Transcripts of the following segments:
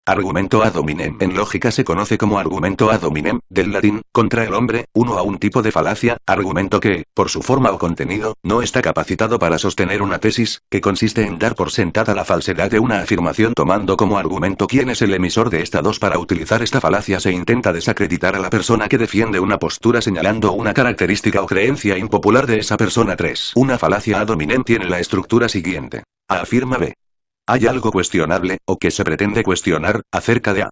Argumento ad hominem en lógica se conoce como argumento ad hominem, del latín, contra el hombre, uno a un tipo de falacia, argumento que, por su forma o contenido, no está capacitado para sostener una tesis, que consiste en dar por sentada la falsedad de una afirmación tomando como argumento quién es el emisor de esta. 2. Para utilizar esta falacia se intenta desacreditar a la persona que defiende una postura señalando una característica o creencia impopular de esa persona. 3. Una falacia ad hominem tiene la estructura siguiente. A afirma B. Hay algo cuestionable, o que se pretende cuestionar, acerca de A.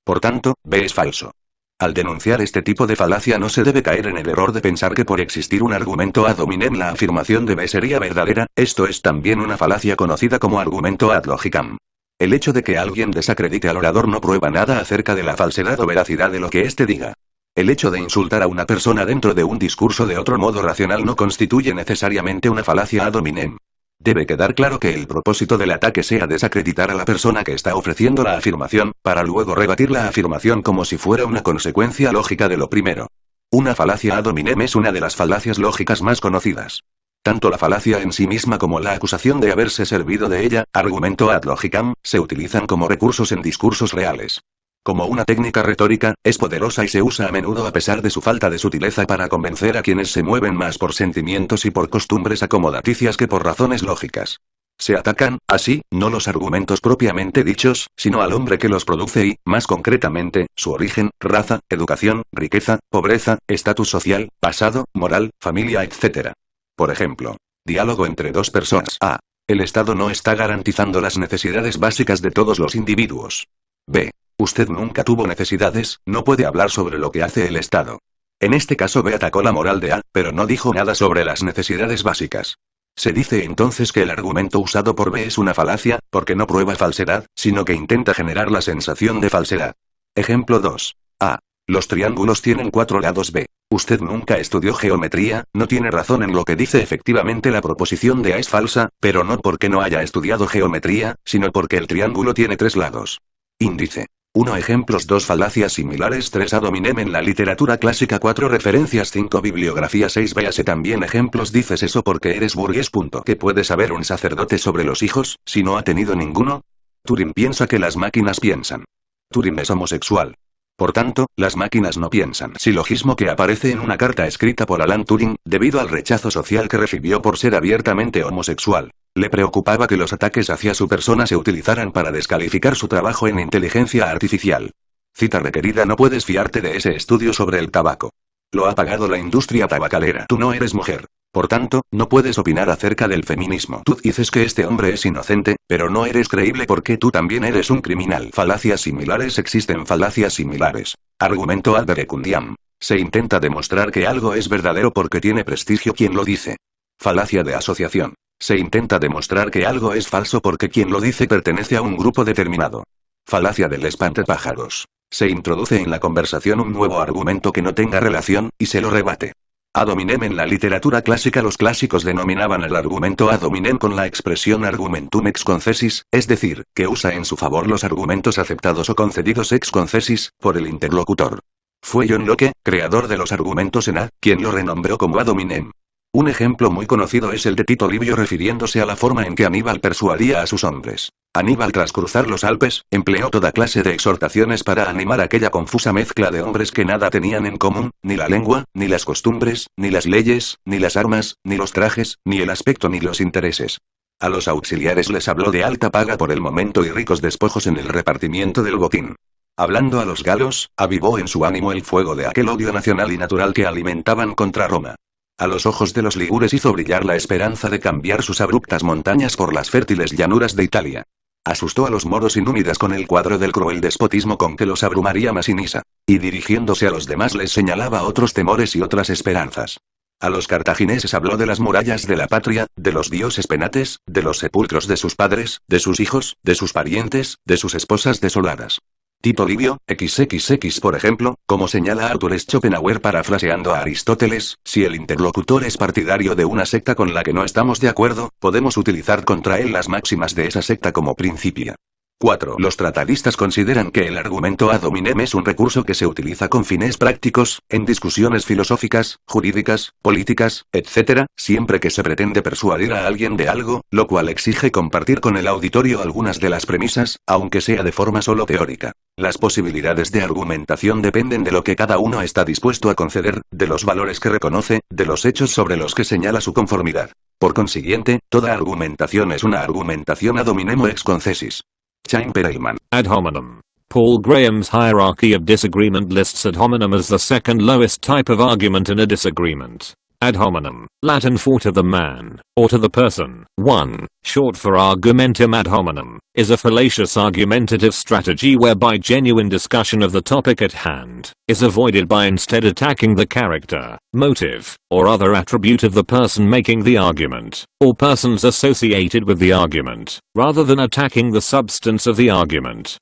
Por tanto, B es falso. Al denunciar este tipo de falacia no se debe caer en el error de pensar que por existir un argumento ad hominem la afirmación de B sería verdadera, esto es también una falacia conocida como argumento ad logicam. El hecho de que alguien desacredite al orador no prueba nada acerca de la falsedad o veracidad de lo que éste diga. El hecho de insultar a una persona dentro de un discurso de otro modo racional no constituye necesariamente una falacia ad hominem. Debe quedar claro que el propósito del ataque sea desacreditar a la persona que está ofreciendo la afirmación, para luego rebatir la afirmación como si fuera una consecuencia lógica de lo primero. Una falacia ad hominem es una de las falacias lógicas más conocidas. Tanto la falacia en sí misma como la acusación de haberse servido de ella, argumento ad logicam, se utilizan como recursos en discursos reales. Como una técnica retórica, es poderosa y se usa a menudo a pesar de su falta de sutileza para convencer a quienes se mueven más por sentimientos y por costumbres acomodaticias que por razones lógicas. Se atacan, así, no los argumentos propiamente dichos, sino al hombre que los produce y, más concretamente, su origen, raza, educación, riqueza, pobreza, estatus social, pasado, moral, familia, etc. Por ejemplo, diálogo entre dos personas. A. El Estado no está garantizando las necesidades básicas de todos los individuos. B. Usted nunca tuvo necesidades, no puede hablar sobre lo que hace el Estado. En este caso B atacó la moral de A, pero no dijo nada sobre las necesidades básicas. Se dice entonces que el argumento usado por B es una falacia, porque no prueba falsedad, sino que intenta generar la sensación de falsedad. Ejemplo 2. A. Los triángulos tienen 4 lados. B. Usted nunca estudió geometría, no tiene razón en lo que dice. Efectivamente la proposición de A es falsa, pero no porque no haya estudiado geometría, sino porque el triángulo tiene 3 lados. Índice. 1 ejemplos. 2 falacias similares. 3 ad hominem en la literatura clásica. 4 referencias. 5 bibliografía. 6 véase también ejemplos. Dices eso porque eres burgués. ¿Qué puede saber un sacerdote sobre los hijos, si no ha tenido ninguno? Turing piensa que las máquinas piensan. Turing es homosexual. Por tanto, las máquinas no piensan. Silogismo que aparece en una carta escrita por Alan Turing, debido al rechazo social que recibió por ser abiertamente homosexual. Le preocupaba que los ataques hacia su persona se utilizaran para descalificar su trabajo en inteligencia artificial. Cita requerida. No puedes fiarte de ese estudio sobre el tabaco. Lo ha pagado la industria tabacalera. Tú no eres mujer. Por tanto, no puedes opinar acerca del feminismo. Tú dices que este hombre es inocente, pero no eres creíble porque tú también eres un criminal. Falacias similares. Existen falacias similares. Argumento ad verecundiam. Se intenta demostrar que algo es verdadero porque tiene prestigio quien lo dice. Falacia de asociación. Se intenta demostrar que algo es falso porque quien lo dice pertenece a un grupo determinado. Falacia del espantapájaros. Se introduce en la conversación un nuevo argumento que no tenga relación, y se lo rebate. Ad hominem en la literatura clásica. Los clásicos denominaban el argumento ad hominem con la expresión argumentum ex concessis, es decir, que usa en su favor los argumentos aceptados o concedidos ex concessis, por el interlocutor. Fue John Locke, creador de los argumentos en A, quien lo renombró como ad hominem. Un ejemplo muy conocido es el de Tito Livio refiriéndose a la forma en que Aníbal persuadía a sus hombres. Aníbal, tras cruzar los Alpes, empleó toda clase de exhortaciones para animar aquella confusa mezcla de hombres que nada tenían en común, ni la lengua, ni las costumbres, ni las leyes, ni las armas, ni los trajes, ni el aspecto ni los intereses. A los auxiliares les habló de alta paga por el momento y ricos despojos en el repartimiento del botín. Hablando a los galos, avivó en su ánimo el fuego de aquel odio nacional y natural que alimentaban contra Roma. A los ojos de los ligures hizo brillar la esperanza de cambiar sus abruptas montañas por las fértiles llanuras de Italia. Asustó a los moros y númidas con el cuadro del cruel despotismo con que los abrumaría Masinisa, y dirigiéndose a los demás les señalaba otros temores y otras esperanzas. A los cartagineses habló de las murallas de la patria, de los dioses penates, de los sepulcros de sus padres, de sus hijos, de sus parientes, de sus esposas desoladas. Tito Livio, XXX por ejemplo, como señala Arthur Schopenhauer parafraseando a Aristóteles, si el interlocutor es partidario de una secta con la que no estamos de acuerdo, podemos utilizar contra él las máximas de esa secta como principia. 4. Los tratadistas consideran que el argumento ad hominem es un recurso que se utiliza con fines prácticos, en discusiones filosóficas, jurídicas, políticas, etc., siempre que se pretende persuadir a alguien de algo, lo cual exige compartir con el auditorio algunas de las premisas, aunque sea de forma solo teórica. Las posibilidades de argumentación dependen de lo que cada uno está dispuesto a conceder, de los valores que reconoce, de los hechos sobre los que señala su conformidad. Por consiguiente, toda argumentación es una argumentación ad hominem o ex concesis. Chaim Perelman. Ad hominem. Paul Graham's hierarchy of disagreement lists ad hominem as the second lowest type of argument in a disagreement. Ad hominem, Latin for to the man, or to the person. 1. Short for argumentum ad hominem, is a fallacious argumentative strategy whereby genuine discussion of the topic at hand is avoided by instead attacking the character, motive, or other attribute of the person making the argument, or persons associated with the argument, rather than attacking the substance of the argument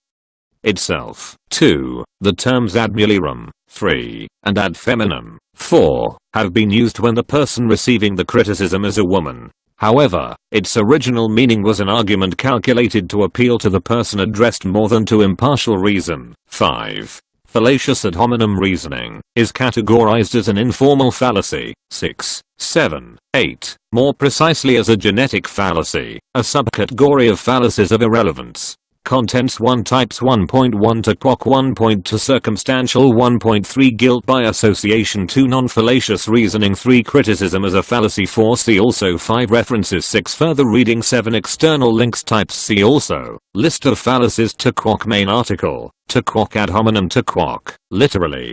itself. 2. The terms ad mulierum, 3, and ad feminam, 4, have been used when the person receiving the criticism is a woman. However, its original meaning was an argument calculated to appeal to the person addressed more than to impartial reason. 5. Fallacious ad hominem reasoning is categorized as an informal fallacy. 6, 7, 8, more precisely as a genetic fallacy, a subcategory of fallacies of irrelevance. Contents 1 Types 1.1 to Quoc 1.2 Circumstantial 1.3 Guilt by association 2 Non-fallacious reasoning 3 Criticism as a fallacy 4 See also 5 References 6 Further reading 7 External links Types See also List of fallacies to Quoc Main article To Quoc ad hominem To Quoc, literally.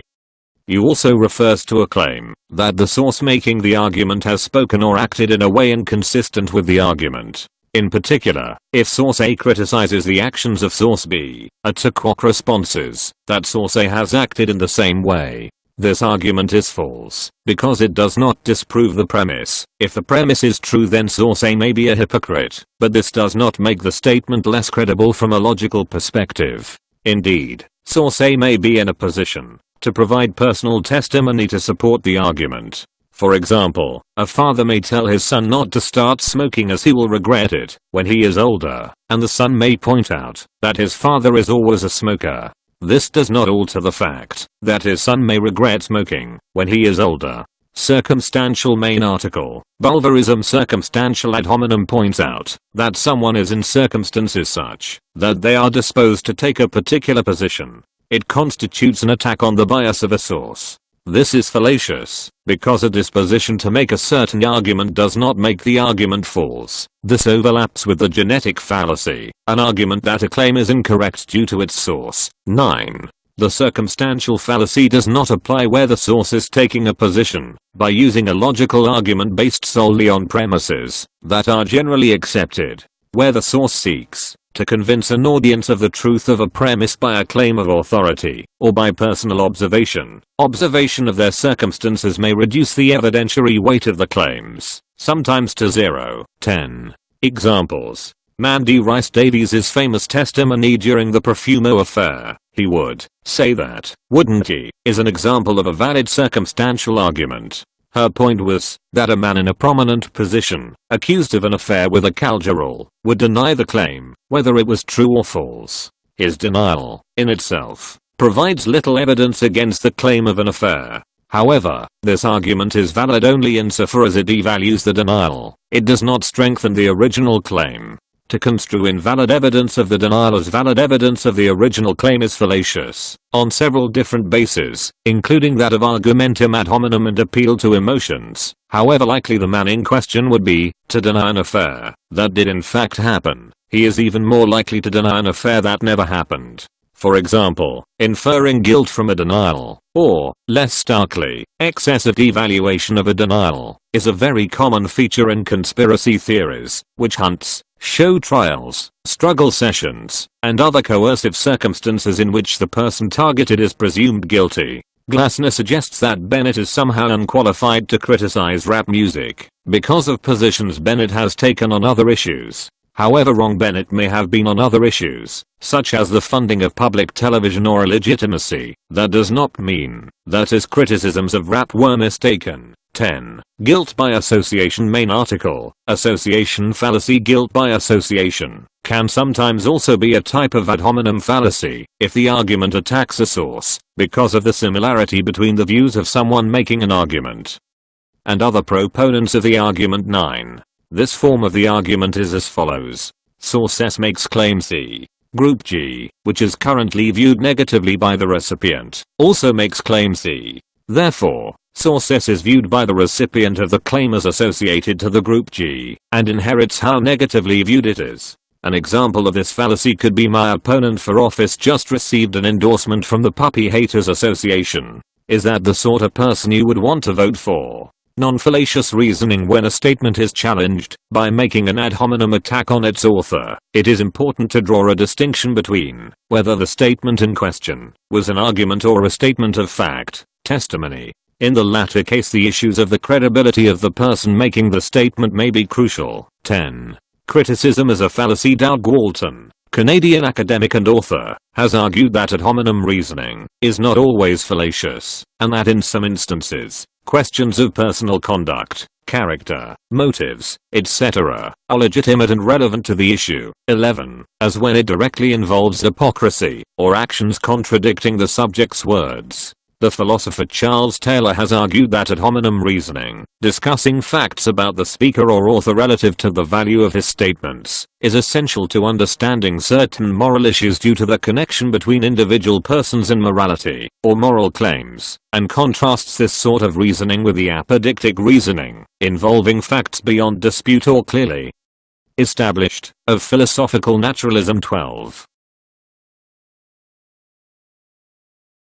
You also refers to a claim that the source making the argument has spoken or acted in a way inconsistent with the argument. In particular, if source A criticizes the actions of source B, a to Quoc responses that source A has acted in the same way. This argument is false, because it does not disprove the premise. If the premise is true then source A may be a hypocrite, but this does not make the statement less credible from a logical perspective. Indeed, source A may be in a position to provide personal testimony to support the argument. For example, a father may tell his son not to start smoking as he will regret it when he is older, and the son may point out that his father is always a smoker. This does not alter the fact that his son may regret smoking when he is older. Circumstantial main article. Bulverism circumstantial ad hominem points out that someone is in circumstances such that they are disposed to take a particular position. It constitutes an attack on the bias of a source. This is fallacious, because a disposition to make a certain argument does not make the argument false. This overlaps with the genetic fallacy, an argument that a claim is incorrect due to its source. 9. The circumstantial fallacy does not apply where the source is taking a position by using a logical argument based solely on premises that are generally accepted. Where the source seeks to convince an audience of the truth of a premise by a claim of authority, or by personal observation. Observation of their circumstances may reduce the evidentiary weight of the claims, sometimes to 0. 10. Examples. Mandy Rice Davies' famous testimony during the Profumo affair, he would say that, wouldn't he, is an example of a valid circumstantial argument. Her point was that a man in a prominent position, accused of an affair with a cowgirl, would deny the claim, whether it was true or false. His denial, in itself, provides little evidence against the claim of an affair. However, this argument is valid only insofar as it devalues the denial. It does not strengthen the original claim. To construe invalid evidence of the denial as valid evidence of the original claim is fallacious, on several different bases, including that of argumentum ad hominem and appeal to emotions. However likely the man in question would be to deny an affair that did in fact happen, he is even more likely to deny an affair that never happened. For example, inferring guilt from a denial, or, less starkly, excessive devaluation of a denial, is a very common feature in conspiracy theories, witch hunts, show trials, struggle sessions, and other coercive circumstances in which the person targeted is presumed guilty. Glassner suggests that Bennett is somehow unqualified to criticize rap music because of positions Bennett has taken on other issues. However wrong Bennett may have been on other issues, such as the funding of public television or illegitimacy, that does not mean that his criticisms of rap were mistaken. 10. Guilt by association. Main article. Association fallacy. Guilt by association can sometimes also be a type of ad hominem fallacy if the argument attacks a source because of the similarity between the views of someone making an argument and other proponents of the argument. 9. This form of the argument is as follows. Source S makes claim C. Group G, which is currently viewed negatively by the recipient, also makes claim C. Therefore, source S is viewed by the recipient of the claim as associated to the group G, and inherits how negatively viewed it is. An example of this fallacy could be my opponent for office just received an endorsement from the Puppy Haters Association. Is that the sort of person you would want to vote for? Non-fallacious reasoning. When a statement is challenged by making an ad hominem attack on its author, it is important to draw a distinction between whether the statement in question was an argument or a statement of fact, testimony. In the latter case, the issues of the credibility of the person making the statement may be crucial. 10. Criticism as a fallacy. Doug Walton, Canadian academic and author, has argued that ad hominem reasoning is not always fallacious, and that in some instances, questions of personal conduct, character, motives, etc., are legitimate and relevant to the issue. 11. As when it directly involves hypocrisy or actions contradicting the subject's words. The philosopher Charles Taylor has argued that ad hominem reasoning, discussing facts about the speaker or author relative to the value of his statements, is essential to understanding certain moral issues due to the connection between individual persons and morality, or moral claims, and contrasts this sort of reasoning with the apodictic reasoning, involving facts beyond dispute or clearly established, of philosophical naturalism. 12.